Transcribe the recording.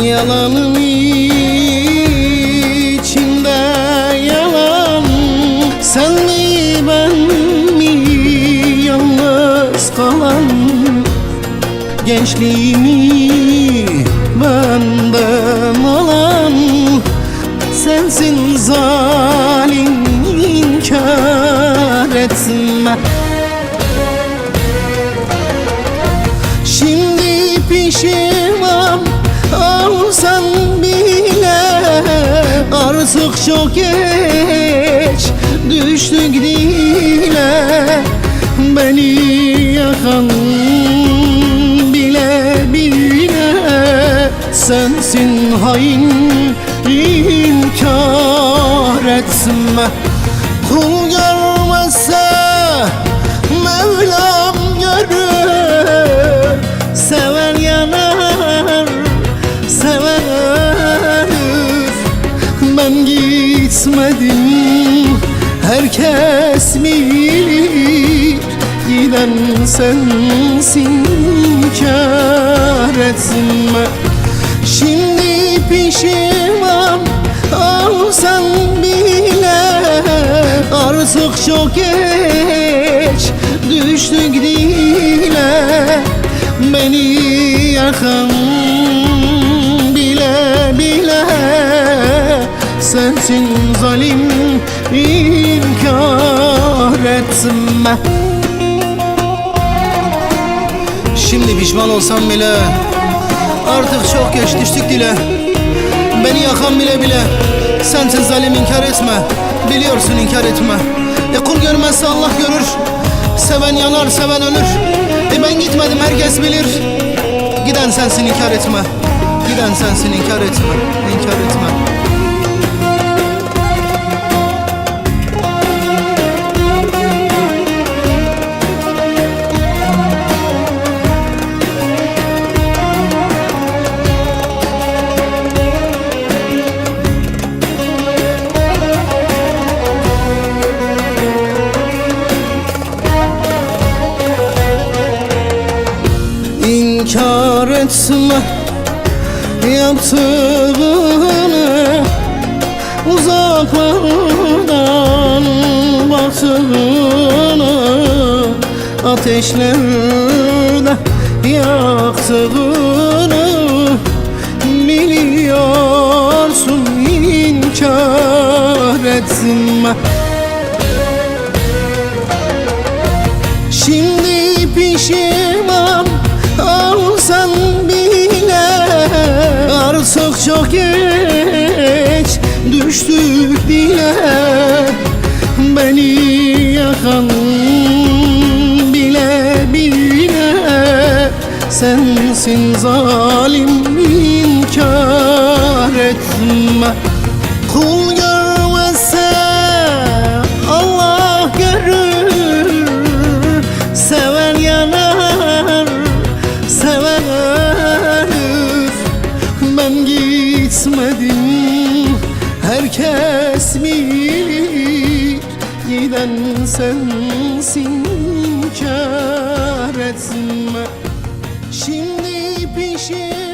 Yalanın içinde yalan. Sen mi ben mi yalnız kalan? Gençliğimi benden alan sensin zalim, inkar etme. Şimdi pişman olsan bile artık çok geç düştük dile. Beni yakan bile bile sensin hain, inkar etme. Kul görmezse Mevlam görür. Seven yanar, seven ölür. Ben gitmedim, herkes bilir. Giden sensin, inkar etme. Şimdi pişman olsan bile artık çok geç düştük dile. Beni yakan bile bile sensin zalim, inkar etme. Şimdi pişman olsam bile artık çok geç düştük dile. Beni yakan bile bile sensin zalim, inkar etme. Biliyorsun inkar etme. Kul görmezse Allah görür. Seven yanar, seven ölür. Ben gitmedim, herkes bilir. Giden sensin, inkar etme. Giden sensin, inkar etme. İnkar etme. İnkar etme yaptığını, uzaklardan baktığını, ateşlerde yaktığını biliyorsun, inkar etme. Şimdi pişman olsan bile artık çok geç düştük dile. Beni yakan bile bile sensin zalim, inkar etme. Kul görmezse Allah görür. Seven yanar, seven ölür. Ben gitmedim, herkes bilir. Giden sensin, inkar etme. Şimdi pişir